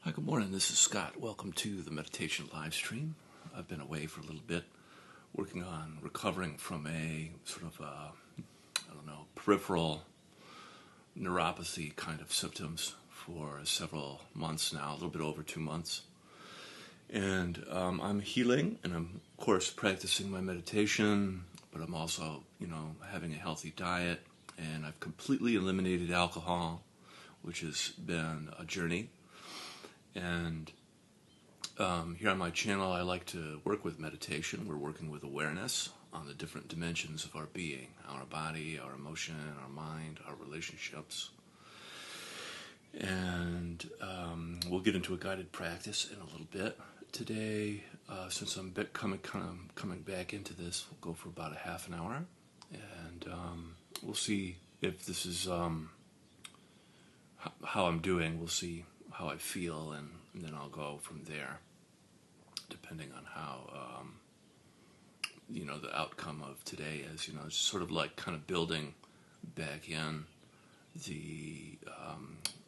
Hi, good morning. This is Scott. Welcome to the meditation live stream. I've been away for a little bit, working on recovering from a sort of, peripheral neuropathy kind of symptoms for several months now, a little bit over 2 months. And I'm healing, and I'm, of course, practicing my meditation, but I'm also, having a healthy diet, and I've completely eliminated alcohol, which has been a journey. And here on my channel, I like to work with meditation. We're working with awareness on the different dimensions of our being, our body, our emotion, our mind, our relationships. And we'll get into a guided practice in a little bit. Today, since I'm coming back into this, we'll go for about a half an hour. And we'll see if this is how I'm doing. We'll see how I feel, and then I'll go from there, depending on how, the outcome of today is. It's sort of like kind of building back in the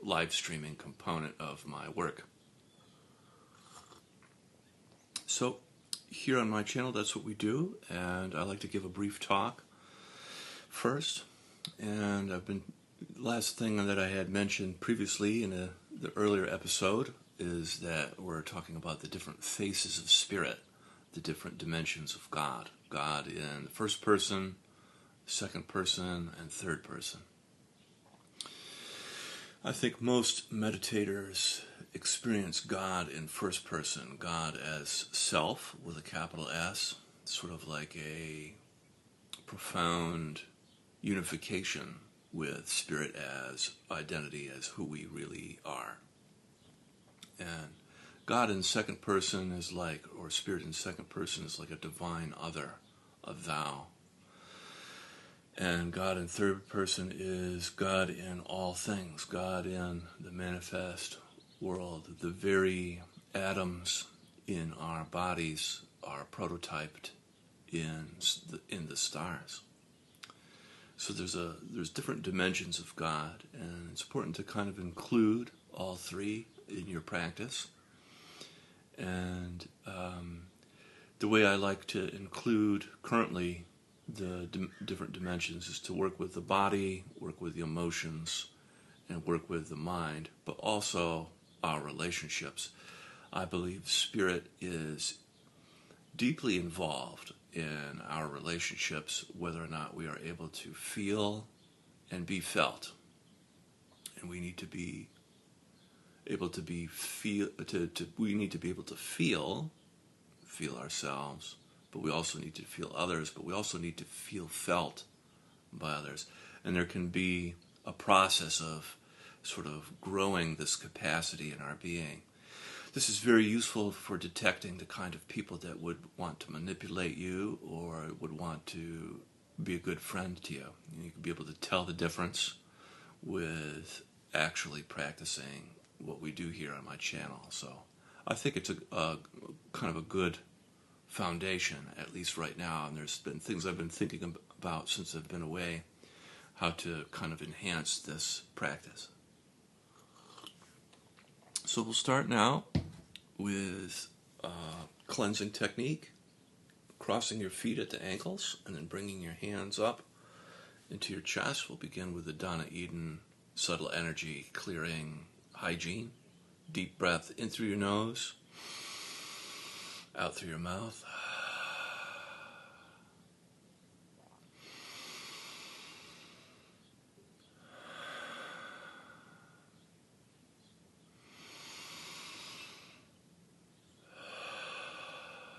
live streaming component of my work. So here on my channel, that's what we do, and I like to give a brief talk first. And last thing that I had mentioned previously in the earlier episode is that we're talking about the different faces of spirit, the different dimensions of God. God in the first person, second person, and third person. I think most meditators experience God in first person, God as self with a capital S, sort of like a profound unification with spirit as identity, as who we really are. And God in second person is like, or spirit in second person is like a divine other, a thou. And God in third person is God in all things, God in the manifest world. The very atoms in our bodies are prototyped in the stars. So there's different dimensions of God, and it's important to kind of include all three in your practice. And the way I like to include currently the different dimensions is to work with the body, work with the emotions, and work with the mind, but also our relationships. I believe spirit is deeply involved in our relationships, whether or not we are able to feel and be felt. And we need to be able to we need to be able to feel ourselves, but we also need to feel others, but we also need to feel felt by others. And there can be a process of sort of growing this capacity in our being. This is very useful for detecting the kind of people that would want to manipulate you or would want to be a good friend to you. You can be able to tell the difference with actually practicing what we do here on my channel. So I think it's a kind of a good foundation, at least right now. And there's been things I've been thinking about since I've been away, how to kind of enhance this practice. So we'll start now with a cleansing technique, crossing your feet at the ankles and then bringing your hands up into your chest. We'll begin with the Dana Eden subtle energy clearing hygiene. Deep breath in through your nose Out through your mouth.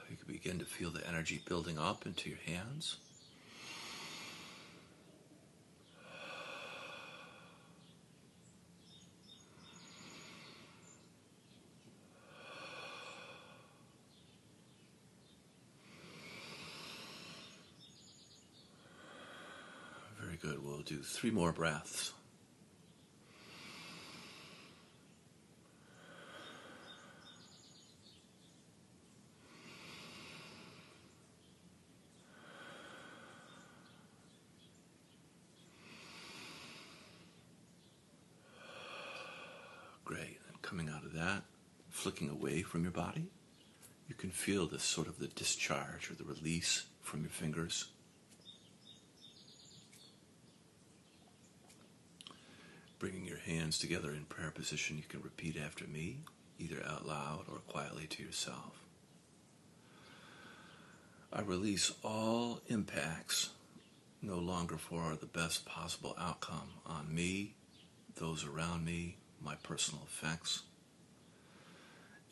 You can begin to feel the energy building up into your hands. Very good. We'll do 3 more breaths. Great. And coming out of that, flicking away from your body, you can feel this sort of the discharge or the release from your fingers. Bringing your hands together in prayer position, you can repeat after me, either out loud or quietly to yourself. I release all impacts no longer for the best possible outcome on me, those around me, my personal effects,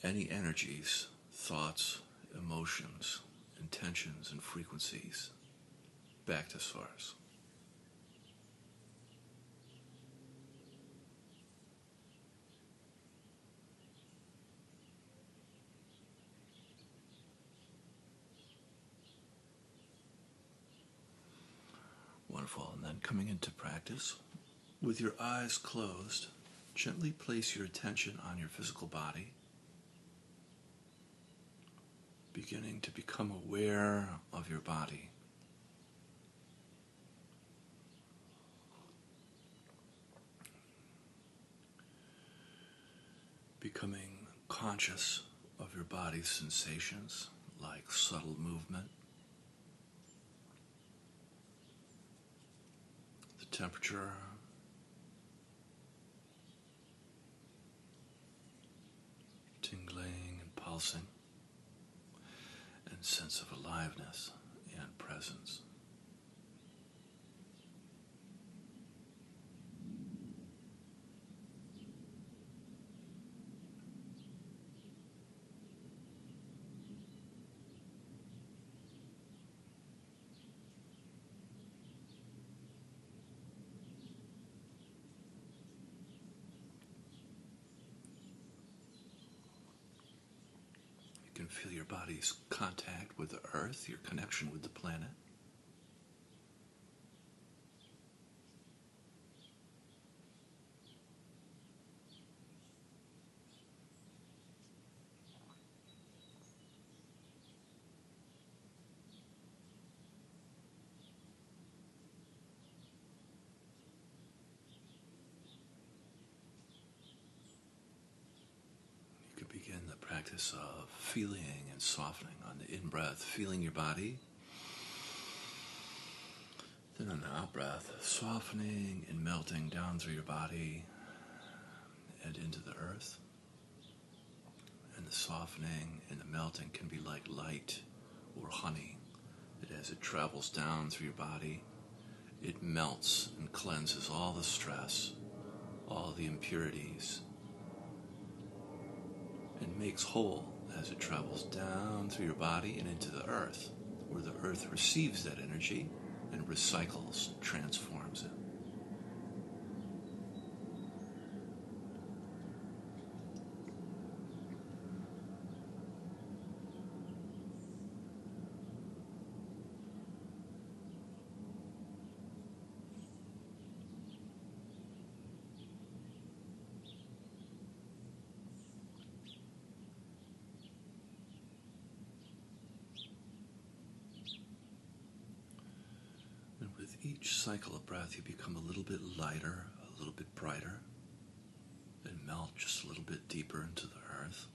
any energies, thoughts, emotions, intentions, and frequencies back to source. Wonderful. And then coming into practice, with your eyes closed, gently place your attention on your physical body, beginning to become aware of your body. Becoming conscious of your body's sensations, like subtle movement, the temperature, tingling and pulsing, and sense of aliveness and presence. You can feel your body's contact with the earth, your connection with the planet. You can begin the practice of feeling and softening on the in-breath, feeling your body. Then on the out-breath, softening and melting down through your body and into the earth. And the softening and the melting can be like light or honey, that as it travels down through your body, it melts and cleanses all the stress, all the impurities, and makes whole as it travels down through your body and into the earth, where the earth receives that energy and recycles, transforms it. And with each cycle of breath, you become a little bit lighter, a little bit brighter, and melt just a little bit deeper into the earth.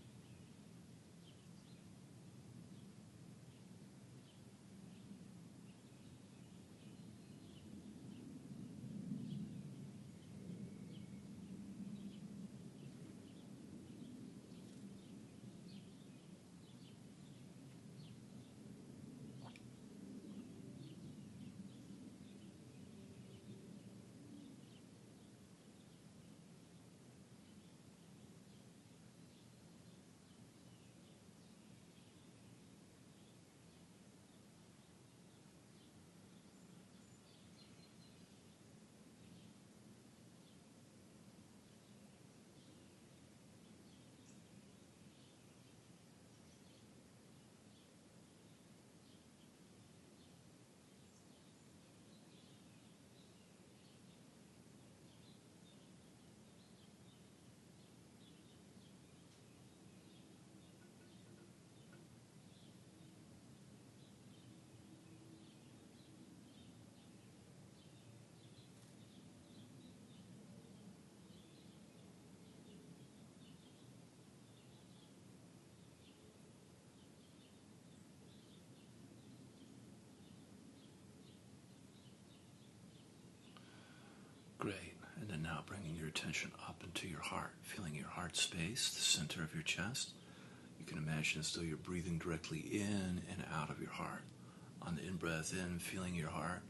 now bringing your attention up into your heart, feeling your heart space, the center of your chest. You can imagine as though you're breathing directly in and out of your heart. On the in-breath in, feeling your heart.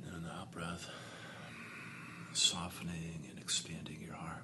And on the out-breath, softening and expanding your heart.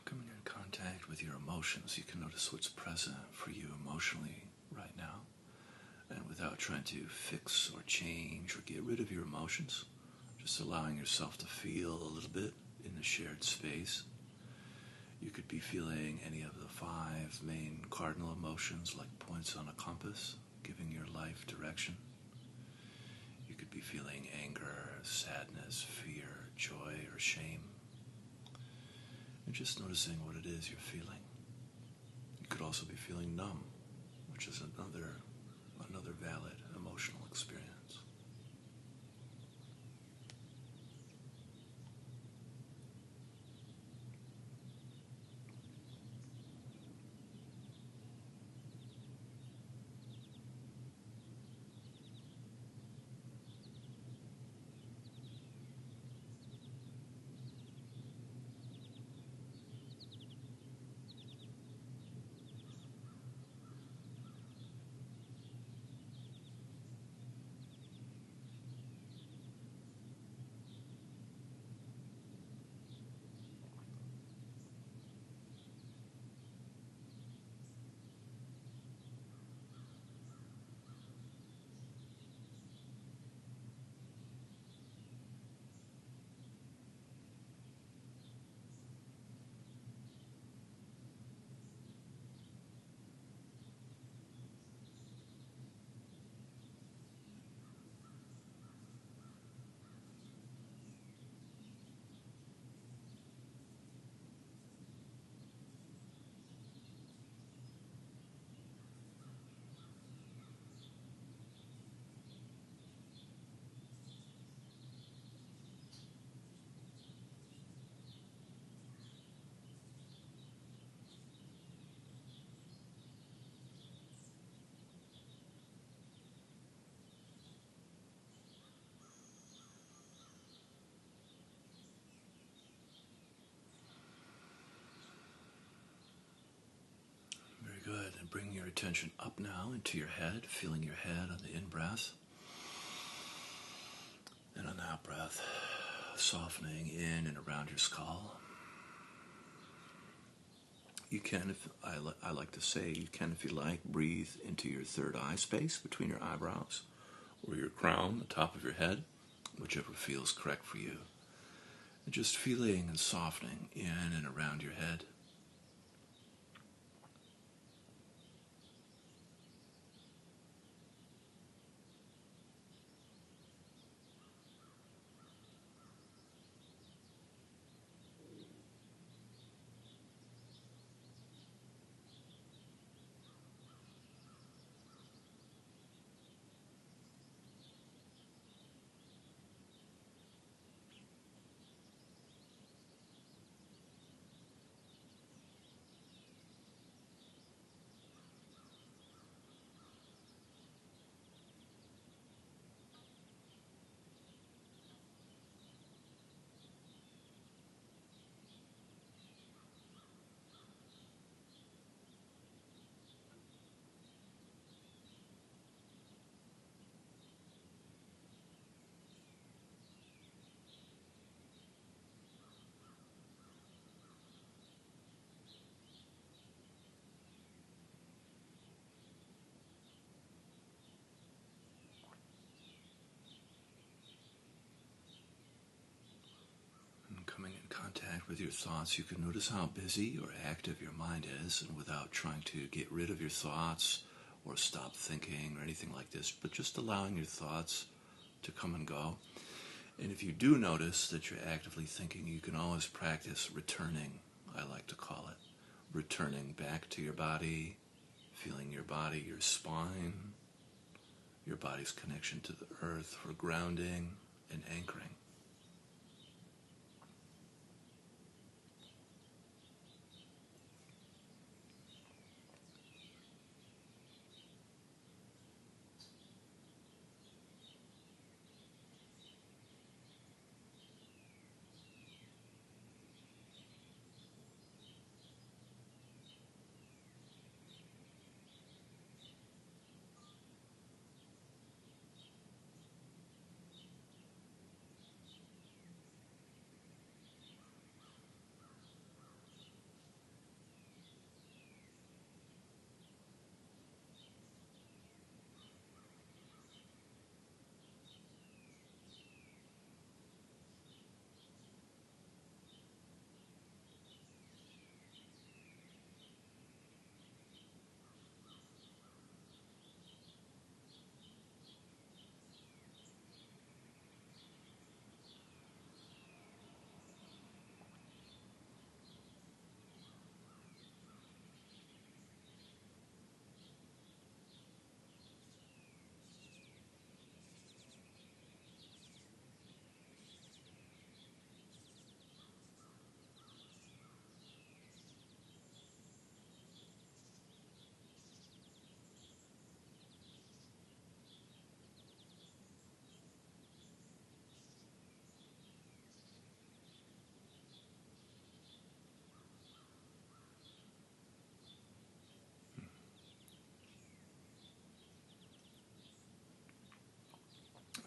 Coming in contact with your emotions, you can notice what's present for you emotionally right now. And without trying to fix or change or get rid of your emotions, just allowing yourself to feel a little bit in the shared space. You could be feeling any of the 5 main cardinal emotions like points on a compass, giving your life direction. You could be feeling anger, sadness, fear, joy, or shame. And just noticing what it is you're feeling. You could also be feeling numb, which is another valid emotional experience. Good. And bring your attention up now into your head, feeling your head on the in-breath. And on the out-breath, softening in and around your skull. You can, I like to say, you can, if you like, breathe into your third eye space between your eyebrows or your crown, the top of your head, whichever feels correct for you. And just feeling and softening in and around your head. contact with your thoughts, you can notice how busy or active your mind is, and without trying to get rid of your thoughts or stop thinking or anything like this, but just allowing your thoughts to come and go. And if you do notice that you're actively thinking, you can always practice returning, I like to call it. Returning back to your body, feeling your body, your spine, your body's connection to the earth for grounding and anchoring.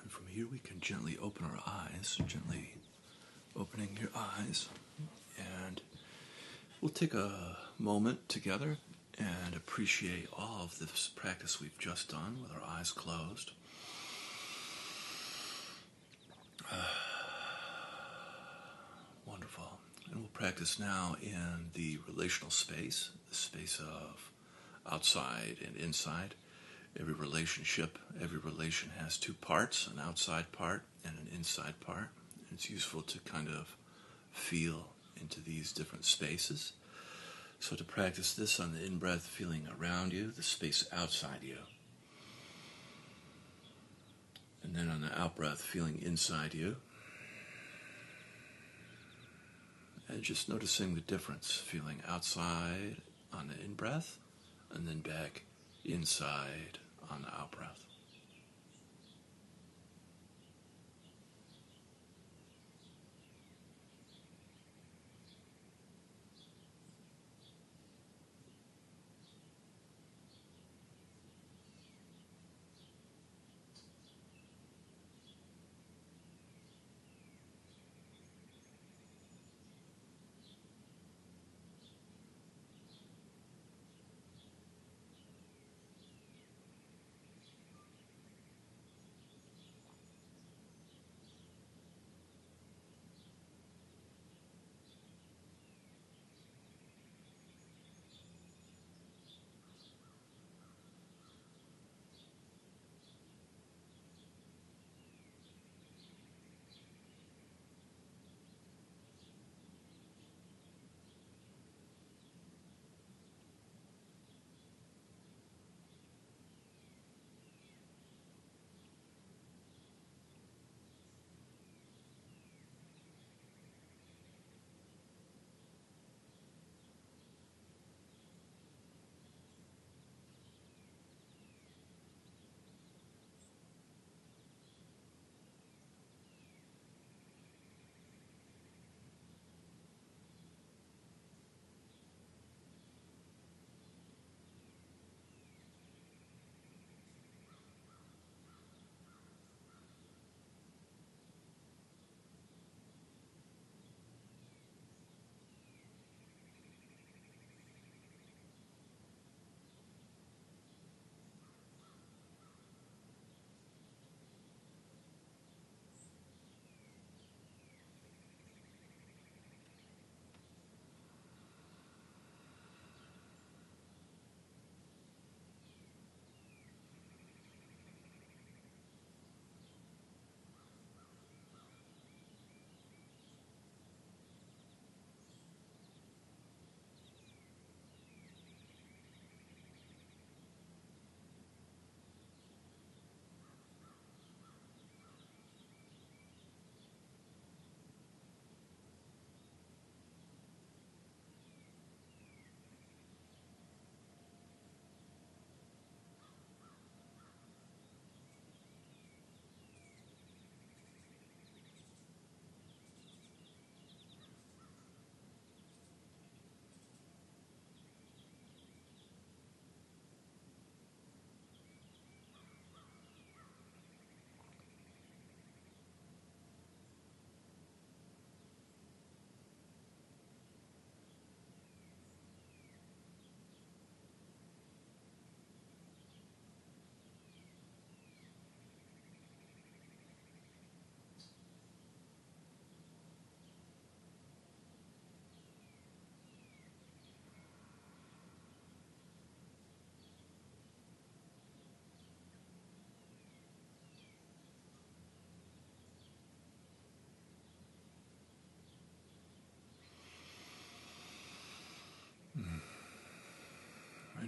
And from here we can gently open our eyes, gently opening your eyes, and we'll take a moment together and appreciate all of this practice we've just done with our eyes closed. Wonderful. And we'll practice now in the relational space, the space of outside and inside. Every relationship, every relation has two parts, an outside part and an inside part. And it's useful to kind of feel into these different spaces. So to practice this on the in-breath, feeling around you, the space outside you. And then on the out-breath, feeling inside you. And just noticing the difference, feeling outside on the in-breath, and then back inside on the out-breath.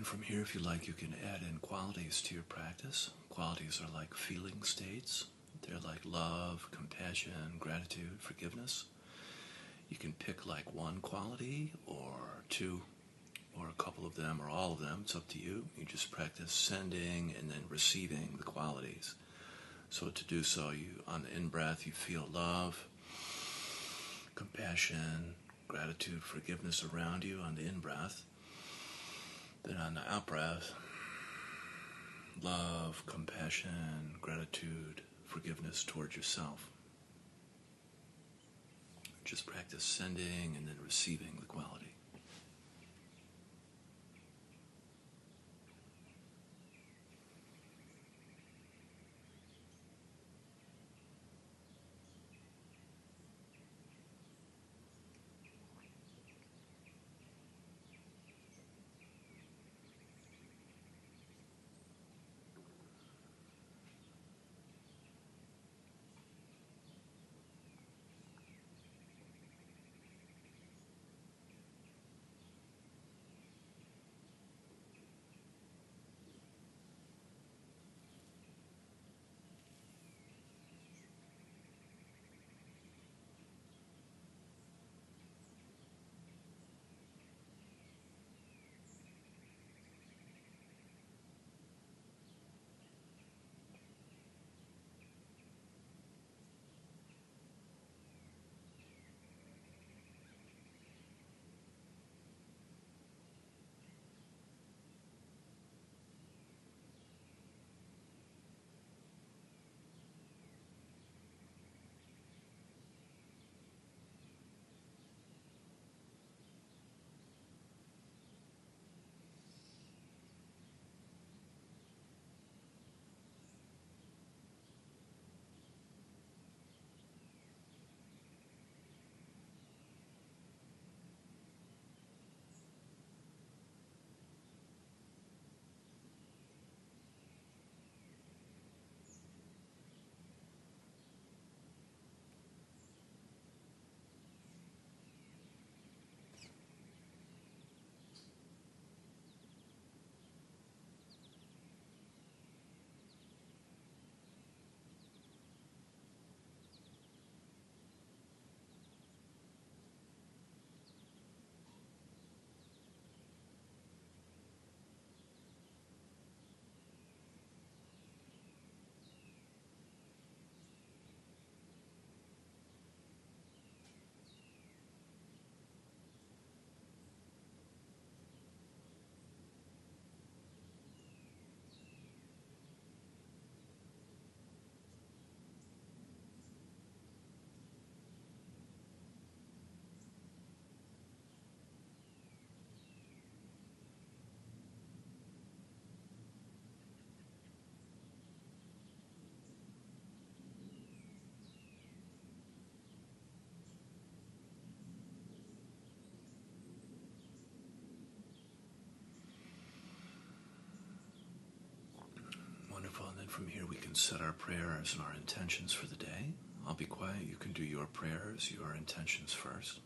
And from here, if you like, you can add in qualities to your practice. Qualities are like feeling states. They're like love, compassion, gratitude, forgiveness. You can pick like one quality or two or a couple of them or all of them. It's up to you. You just practice sending and then receiving the qualities. So to do so, you on the in-breath, you feel love, compassion, gratitude, forgiveness around you on the in-breath. Then on the out-breath, love, compassion, gratitude, forgiveness towards yourself. Just practice sending and then receiving the quality. Wonderful. And then from here, we can set our prayers and our intentions for the day. I'll be quiet. You can do your prayers, your intentions first.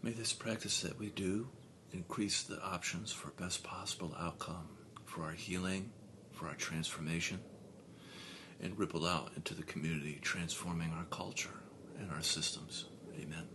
May this practice that we do increase the options for best possible outcome for our healing, for our transformation, and ripple out into the community, transforming our culture and our systems. Amen.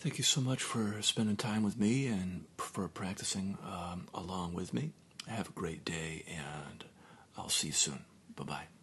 Thank you so much for spending time with me and for practicing along with me. Have a great day, and I'll see you soon. Bye-bye.